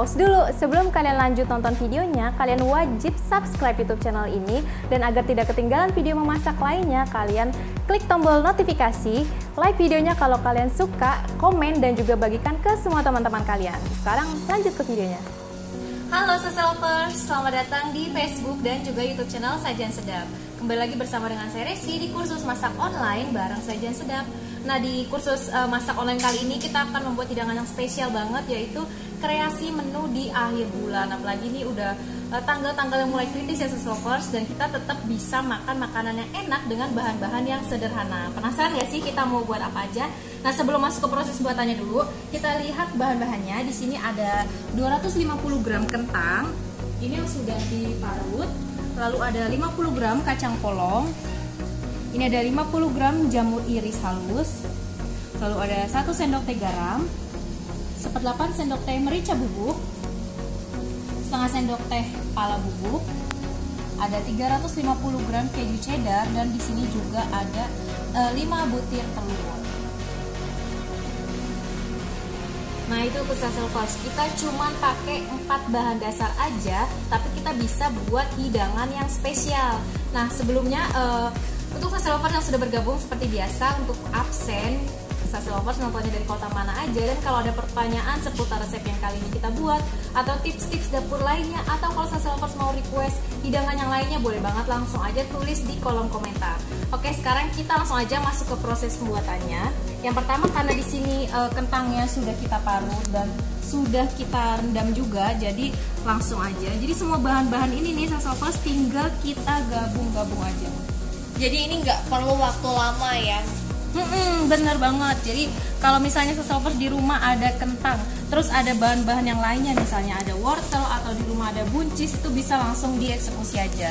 pause dulu. Sebelum kalian lanjut nonton videonya, kalian wajib subscribe YouTube channel ini. Dan agar tidak ketinggalan video memasak lainnya, kalian klik tombol notifikasi, like videonya kalau kalian suka, komen, dan juga bagikan ke semua teman-teman kalian. Sekarang lanjut ke videonya. Halo Salsa Lovers, selamat datang di Facebook dan juga YouTube channel Sajian Sedap. Kembali lagi bersama dengan saya Resi di kursus masak online bareng Sajian Sedap. Nah, di kursus masak online kali ini kita akan membuat hidangan yang spesial banget, yaitu kreasi menu di akhir bulan. Apalagi ini udah tanggal-tanggal yang mulai kritis ya Salsa Lovers, dan kita tetap bisa makan makanan yang enak dengan bahan-bahan yang sederhana. Penasaran ya sih kita mau buat apa aja? Nah, sebelum masuk ke proses buatannya dulu, kita lihat bahan-bahannya. Di sini ada 250 gram kentang, ini yang sudah diparut. Lalu ada 50 gram kacang polong. Ini ada 50 gram jamur iris halus. Lalu ada 1 sendok teh garam, 1/8 sendok teh merica bubuk, setengah sendok teh pala bubuk. Ada 350 gram keju cheddar, dan di sini juga ada 5 butir telur. Nah, itu untuk Salsa Lovers, kita cuma pakai 4 bahan dasar aja, tapi kita bisa buat hidangan yang spesial. Nah, sebelumnya untuk Salsa Lovers yang sudah bergabung seperti biasa, untuk absen Salsa Lovers nontonnya dari kota mana aja, dan kalau ada pertanyaan seputar resep yang kali ini kita buat, atau tips-tips dapur lainnya, atau kalau Salsa Lovers mau request hidangan yang lainnya, boleh banget langsung aja tulis di kolom komentar. Oke, sekarang kita langsung aja masuk ke proses pembuatannya. Yang pertama, karena di sini kentangnya sudah kita parut dan sudah kita rendam juga, jadi langsung aja. Jadi semua bahan-bahan ini nih Salsa Lovers tinggal kita gabung-gabung aja. Jadi ini nggak perlu waktu lama ya? Bener banget. Jadi kalau misalnya Salsa Lovers di rumah ada kentang, terus ada bahan-bahan yang lainnya, misalnya ada wortel atau di rumah ada buncis, itu bisa langsung dieksekusi aja.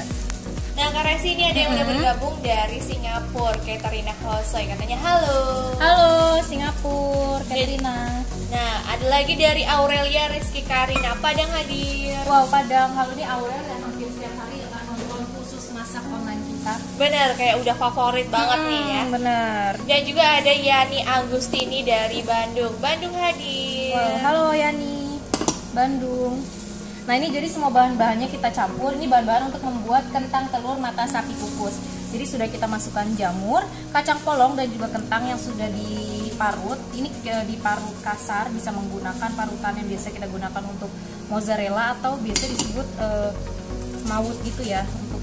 Nah, Kak Resi, ini ada yang udah bergabung dari Singapura, Katerina Hosoy, katanya halo. Halo Singapura, Katerina. Nah, ada lagi dari Aurelia Rizky Karina, Padang hadir. Wow, Padang. Halo nih Aurel yang hampir setiap hari nonton khusus masak online kita. Bener, kayak udah favorit banget nih ya. Bener. Dan juga ada Yani Agustini dari Bandung, Bandung hadir. Wow, halo Yani, Bandung. Nah, ini jadi semua bahan-bahannya kita campur. Ini bahan-bahan untuk membuat kentang telur mata sapi kukus. Jadi sudah kita masukkan jamur, kacang polong, dan juga kentang yang sudah diparut. Ini diparut kasar, bisa menggunakan parutan yang biasa kita gunakan untuk mozzarella, atau biasa disebut maut gitu ya untuk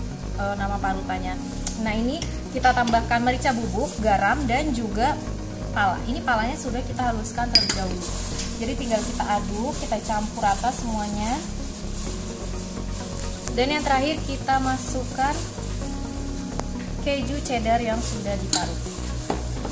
nama parutannya. Nah, ini kita tambahkan merica bubuk, garam, dan juga pala. Ini palanya sudah kita haluskan terlebih dahulu. Jadi tinggal kita aduk, kita campur rata semuanya. Dan yang terakhir kita masukkan keju cheddar yang sudah diparut.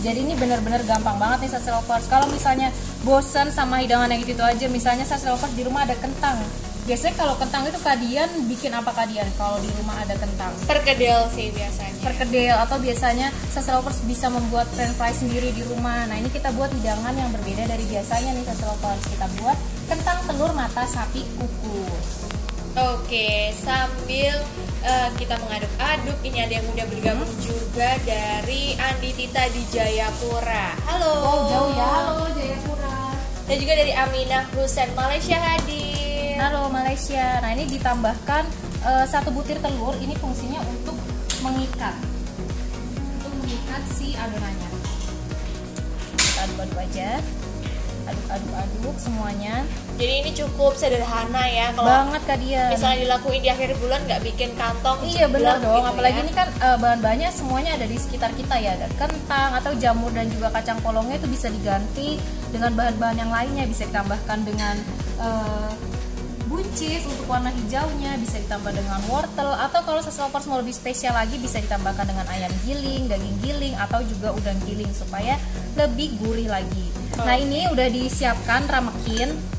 Jadi ini benar-benar gampang banget nih Salsa Lovers. Kalau misalnya bosan sama hidangan yang gitu aja, misalnya Salsa Lovers di rumah ada kentang. Biasanya kalau kentang itu kalian bikin apa kalian kalau di rumah ada kentang? Perkedel sih biasanya. Perkedel, atau biasanya Salsa Lovers bisa membuat french fries sendiri di rumah. Nah, ini kita buat hidangan yang berbeda dari biasanya nih Salsa Lovers. Kita buat kentang telur mata sapi kukus. Oke, sambil kita mengaduk-aduk, ini ada yang udah bergabung juga dari Andi Tita di Jayapura. Halo. Oh, jauh ya. Halo Jayapura. Dan juga dari Aminah Husen, Malaysia hadir. Halo Malaysia. Nah, ini ditambahkan 1 butir telur. Ini fungsinya untuk mengikat, si adonannya. Kita aduk-aduk aja, aduk-aduk semuanya. Jadi ini cukup sederhana ya, kalau banget Kak Dian. misalnya dilakuin di akhir bulan nggak bikin kantong. Iya benar dong, gitu apalagi ya. ini kan bahan-bahannya semuanya ada di sekitar kita ya. Ada kentang atau jamur dan juga kacang polongnya, itu bisa diganti dengan bahan-bahan yang lainnya. Bisa ditambahkan dengan buncis untuk warna hijaunya, bisa ditambah dengan wortel, atau kalau Salsa Lovers mau lebih spesial lagi bisa ditambahkan dengan ayam giling, daging giling, atau juga udang giling supaya lebih gurih lagi. Nah, ini udah disiapkan ramekin.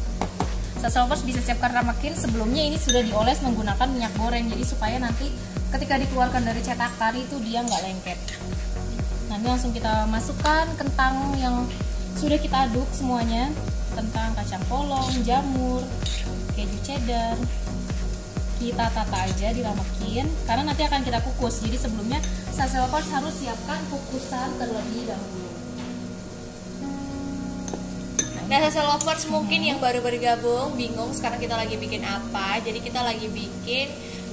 Salsa Lovers bisa siapkan ramekin sebelumnya, ini sudah dioles menggunakan minyak goreng, jadi supaya nanti ketika dikeluarkan dari cetakan itu dia nggak lengket. Nanti langsung kita masukkan kentang yang sudah kita aduk semuanya, kentang, kacang polong, jamur, keju cheddar. Kita tata aja, diramekin, karena nanti akan kita kukus. Jadi sebelumnya Salsa Lovers harus siapkan kukusan terlebih dahulu. Nah, Nah, Sasa Lovers mungkin yang baru bergabung bingung sekarang kita lagi bikin apa. Jadi kita lagi bikin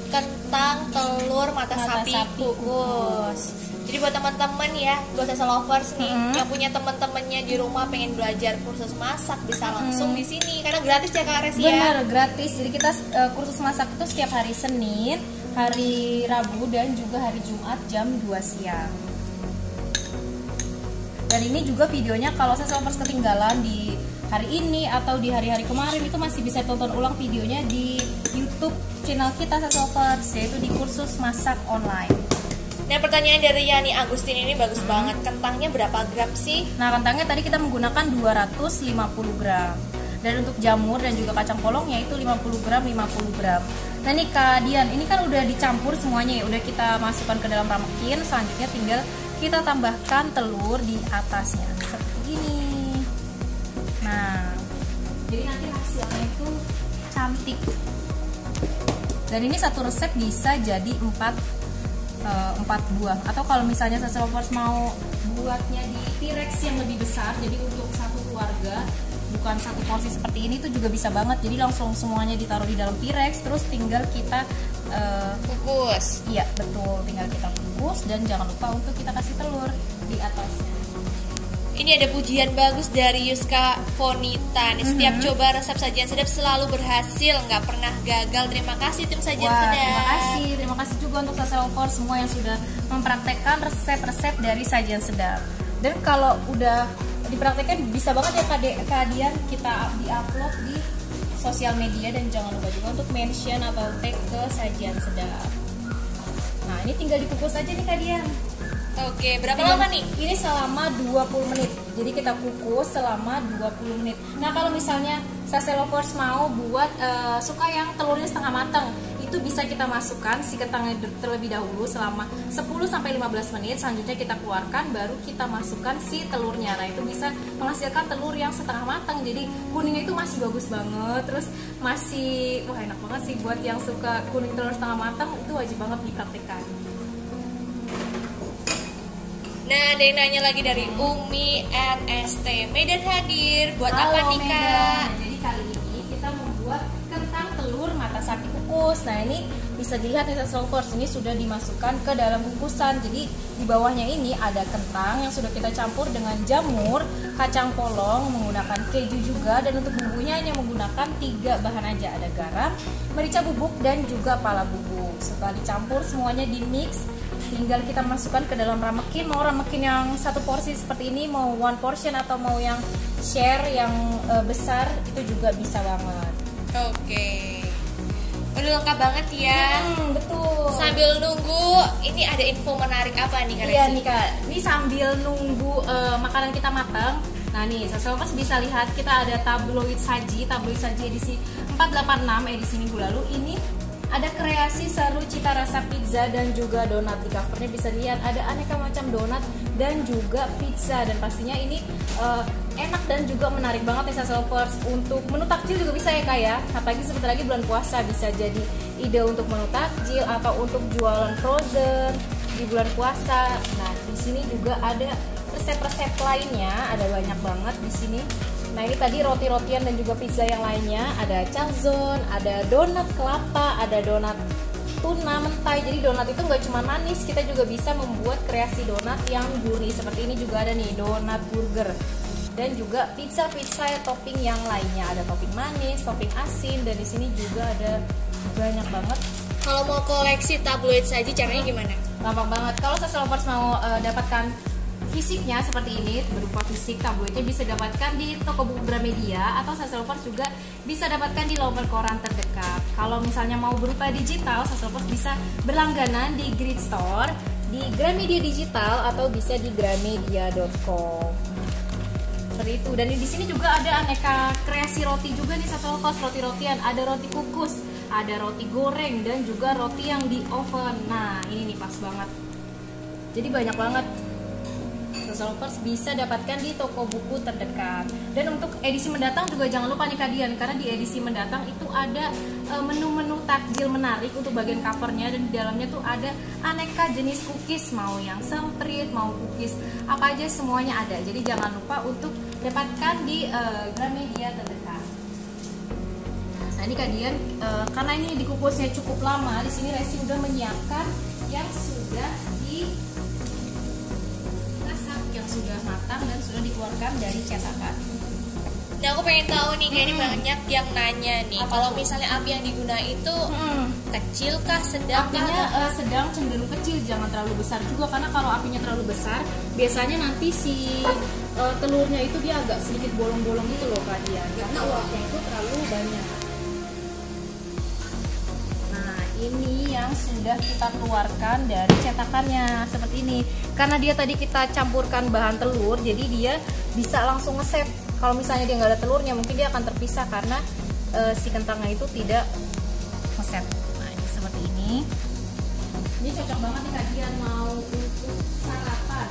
kentang telur mata sapi kukus. Jadi buat teman-teman ya, buat Sasa Lovers nih yang punya teman-temannya di rumah pengen belajar kursus masak, bisa langsung di sini karena gratis ya Kak Res ya. Benar, gratis. Jadi kita kursus masak itu setiap hari Senin, hari Rabu dan juga hari Jumat jam 2 siang. Dan ini juga videonya kalau Sasa Lovers ketinggalan di hari ini atau di hari-hari kemarin itu masih bisa tonton ulang videonya di YouTube channel kita Sasa Lovers, yaitu di kursus masak online. Nah, pertanyaan dari Yani Agustin ini bagus banget. Kentangnya berapa gram sih? Nah, kentangnya tadi kita menggunakan 250 gram. Dan untuk jamur dan juga kacang polongnya itu 50 gram, 50 gram. Nah, nih Kak Dian, ini kan udah dicampur semuanya ya. Udah kita masukkan ke dalam ramekin. Selanjutnya tinggal kita tambahkan telur di atasnya. Seperti ini. Nah, jadi nanti hasilnya itu cantik. Dan ini satu resep bisa jadi 4 buah, atau kalau misalnya Sasa Lovers mau buatnya di T-Rex yang lebih besar, jadi untuk satu keluarga bukan satu porsi seperti ini, itu juga bisa banget. Jadi langsung semuanya ditaruh di dalam T-Rex, terus tinggal kita kukus. Iya betul, tinggal kita kukus dan jangan lupa untuk kita kasih telur di atasnya. Ini ada pujian bagus dari Yuska Fonita. Setiap coba resep sajian sedap selalu berhasil, nggak pernah gagal. Terima kasih tim sajian sedap. Terima kasih juga untuk Sasa Lovers semua yang sudah mempraktekkan resep-resep dari sajian sedap. Dan kalau udah dipraktekkan bisa banget ya Kak Dian, kita di-upload di sosial media dan jangan lupa juga untuk mention atau tag ke sajian sedap. Nah, ini tinggal dikukus aja nih Kak Dian. Oke, berapa lama nih? Ini selama 20 menit. Jadi kita kukus selama 20 menit. Nah, kalau misalnya Sasa Lovers mau buat suka yang telurnya setengah matang, itu bisa kita masukkan si kentangnya terlebih dahulu selama 10-15 menit. Selanjutnya kita keluarkan, baru kita masukkan si telurnya. Nah, itu bisa menghasilkan telur yang setengah matang. Jadi kuningnya itu masih bagus banget. Terus masih, wah enak banget sih buat yang suka kuning telur setengah matang, itu wajib banget dipraktikkan. Nah, ada yang nanya lagi dari Umi NST. Medan hadir. Buat Halo, apa nih Kak? Nah, jadi kali ini kita membuat kentang telur mata sapi kukus. Nah, ini bisa dilihat nih Sasa Lovers, ini sudah dimasukkan ke dalam bungkusan. Jadi di bawahnya ini ada kentang yang sudah kita campur dengan jamur, kacang polong, menggunakan keju juga. Dan untuk bumbunya hanya menggunakan 3 bahan aja. Ada garam, merica bubuk, dan juga pala bubuk. Setelah dicampur semuanya di mix, tinggal kita masukkan ke dalam ramekin. Mau ramekin yang satu porsi seperti ini, mau one portion atau mau yang share yang besar, itu juga bisa banget. Oke. Udah lengkap banget ya. Betul. Sambil nunggu, ini ada info menarik apa nih Kak? Iya nih Kak, ini sambil nunggu makanan kita matang. Nah nih, Sasa Lovers bisa lihat kita ada tabloid saji edisi 486 edisi minggu lalu. Ini ada kreasi seru cita rasa pizza dan juga donat. Di covernya bisa lihat ada aneka macam donat dan juga pizza. Dan pastinya ini enak dan juga menarik banget nih Sasa Lovers. Untuk menu takjil juga bisa ya Kak ya. Apalagi sebentar lagi bulan puasa, bisa jadi ide untuk menu takjil atau untuk jualan frozen di bulan puasa. Nah, di sini juga ada resep-resep lainnya, ada banyak banget di sini. Nah, ini tadi roti-rotian dan juga pizza yang lainnya. Ada calzone, ada donat kelapa, ada donat tuna mentai. Jadi donat itu nggak cuma manis, kita juga bisa membuat kreasi donat yang gurih. Seperti ini juga ada nih donat burger. Dan juga pizza topping yang lainnya. Ada topping manis, topping asin, dan di sini juga ada banyak banget. Kalau mau koleksi tabloid saji caranya gimana? Gampang banget. Kalau Sasa Lovers mau dapatkan fisiknya seperti ini, berupa fisik tabloidnya bisa dapatkan di toko buku Gramedia, atau Sasa Lovers juga bisa dapatkan di lomer koran terdekat. Kalau misalnya mau berupa digital, Sasa Lovers bisa berlangganan di Grid Store, di Gramedia Digital, atau bisa di gramedia.com. Seperti itu. Dan di sini juga ada aneka kreasi roti juga nih Sasa Lovers, roti-rotian. Ada roti kukus, ada roti goreng, dan juga roti yang di oven. Nah, ini nih pas banget. Jadi banyak banget. Sasa Lovers bisa dapatkan di toko buku terdekat. Dan untuk edisi mendatang juga jangan lupa nih Kak Dian, karena di edisi mendatang itu ada menu-menu takjil menarik untuk bagian covernya. Dan di dalamnya tuh ada aneka jenis cookies, mau yang semprit, mau cookies apa aja semuanya ada. Jadi jangan lupa untuk dapatkan di Gramedia terdekat. Nah ini kalian karena ini dikukusnya cukup lama, di sini Resi udah menyiapkan yang sudah dimasak, yang sudah matang dan sudah dikeluarkan dari cetakan. Nah aku pengen tahu nih, kayak ini banyak yang nanya nih, kalau misalnya api yang digunakan itu kecil kah, sedang kah? Apinya sedang, cenderung kecil, jangan terlalu besar juga, karena kalau apinya terlalu besar biasanya nanti si telurnya itu dia agak sedikit bolong-bolong gitu loh kalian, karena uapnya itu terlalu banyak. Nah ini yang sudah kita keluarkan dari cetakannya seperti ini, karena dia tadi kita campurkan bahan telur, jadi dia bisa langsung ngeset. Kalau misalnya dia nggak ada telurnya, mungkin dia akan terpisah karena si kentangnya itu tidak ngeset. Nah ini seperti ini. Ini cocok banget nih kalian mau untuk sarapan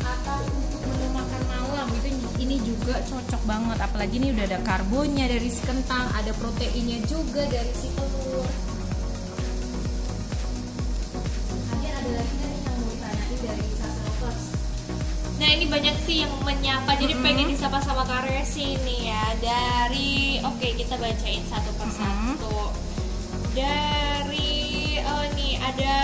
atau untuk menu makan malam, itu ini juga cocok banget. Apalagi ini udah ada karbonnya dari si kentang, ada proteinnya juga dari si telur. Kalian ada lagi nih yang mau ditanyain dari Sasa Lovers? Nah ini banyak sih yang menyapa, jadi pengen disapa sama Kak Resi nih ya. Dari, oke kita bacain satu persatu. Dari, oh nih ada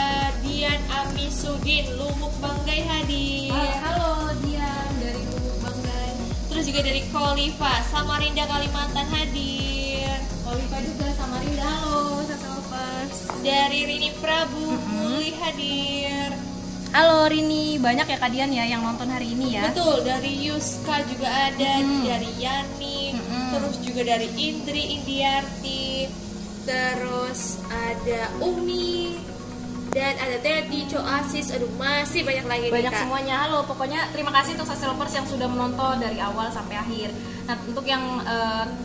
Dian Amisudin, Lumuk Banggai hadir. Halo Dian dari Lumuk Banggai. Terus juga dari Koliva, Samarinda Kalimantan hadir. Koliva juga Samarinda, halo Sasa Lovers. Dari Rini Prabu, Muli hadir. Halo Rini, banyak ya kalian ya yang nonton hari ini ya. Betul, dari Yuska juga ada, dari Yani, terus juga dari Indri Indiarti, terus ada Umi, dan ada Teddy, Coasis, aduh masih banyak lagi nih, Banyak Kak. semuanya, halo. Pokoknya terima kasih untuk Sasa Lovers yang sudah menonton dari awal sampai akhir. Nah untuk yang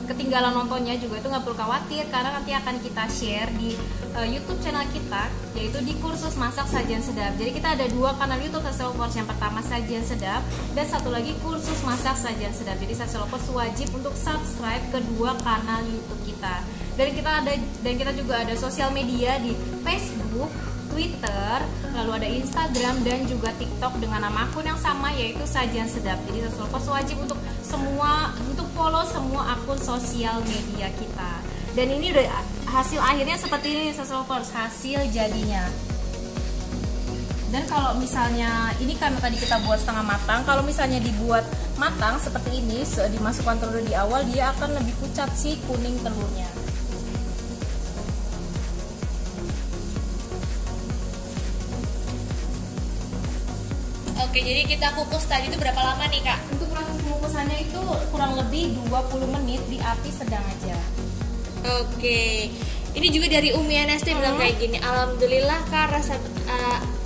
ketinggalan nontonnya juga itu nggak perlu khawatir, karena nanti akan kita share di YouTube channel kita, yaitu di Kursus Masak Sajian Sedap. Jadi kita ada 2 kanal YouTube Sasa Lovers, yang pertama Sajian Sedap dan satu lagi Kursus Masak Sajian Sedap. Jadi Sasa Lovers wajib untuk subscribe kedua kanal YouTube kita. Dan kita juga ada sosial media di Facebook, Twitter, lalu ada Instagram dan juga TikTok dengan nama akun yang sama, yaitu Sajian Sedap. Jadi Sasa Lovers wajib untuk follow semua akun sosial media kita. Dan ini udah hasil akhirnya seperti ini Sasa Lovers, hasil jadinya. Dan kalau misalnya ini karena tadi kita buat setengah matang, kalau misalnya dibuat matang seperti ini, dimasukkan telur di awal, dia akan lebih pucat si kuning telurnya. Oke, jadi kita kukus tadi itu berapa lama nih, Kak? Untuk proses pengukusannya itu kurang lebih 20 menit di api sedang aja. Oke, ini juga dari Umi Anasti bilang kayak gini. Alhamdulillah Kak, resep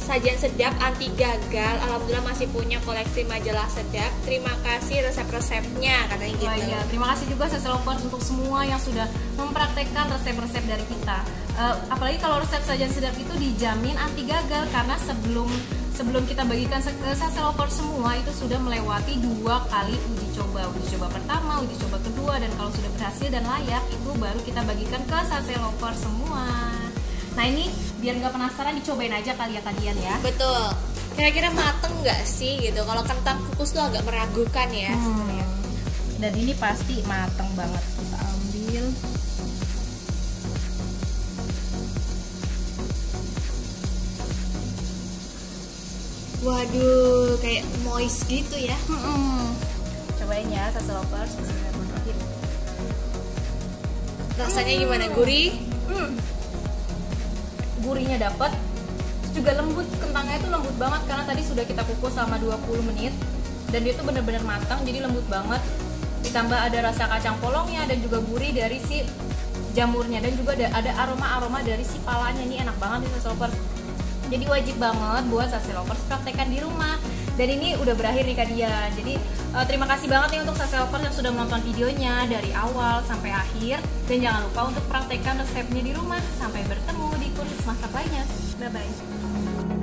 sajian sedap anti gagal. Alhamdulillah masih punya koleksi majalah sedap. Terima kasih resep-resepnya, katanya gitu. Oh iya, terima kasih juga Sasa Lovers untuk semua yang sudah mempraktekkan resep-resep dari kita. Apalagi kalau resep sajian sedap itu dijamin anti gagal, karena sebelum kita bagikan ke Sasa Lovers semua itu sudah melewati 2 kali uji coba. Uji coba pertama, uji coba kedua, dan kalau sudah berhasil dan layak itu baru kita bagikan ke Sasa Lovers semua. Nah ini biar nggak penasaran, dicobain aja kali ya kalian ya. Betul. Kira-kira mateng nggak sih gitu? Kalau kentang kukus tuh agak meragukan ya sebenarnya. Dan ini pasti mateng banget. Kita ambil. Waduh, kayak moist gitu ya. Cobain ya Sasa Lovers. Bismillahirrahmanirrahim. Rasanya gimana? Gurih? Gurihnya dapat, juga lembut, kentangnya itu lembut banget karena tadi sudah kita kukus selama 20 menit dan dia itu benar-benar matang, jadi lembut banget. Ditambah ada rasa kacang polongnya dan juga gurih dari si jamurnya, dan juga ada aroma-aroma dari si palanya. Ini enak banget nih Sasa Lovers. Jadi wajib banget buat Sasa Lovers praktekkan di rumah. Dan ini udah berakhir nih kalian. Jadi terima kasih banget nih untuk Sasa Lovers yang sudah menonton videonya dari awal sampai akhir. Dan jangan lupa untuk praktekkan resepnya di rumah. Sampai bertemu di kursus masak lainnya. Bye bye.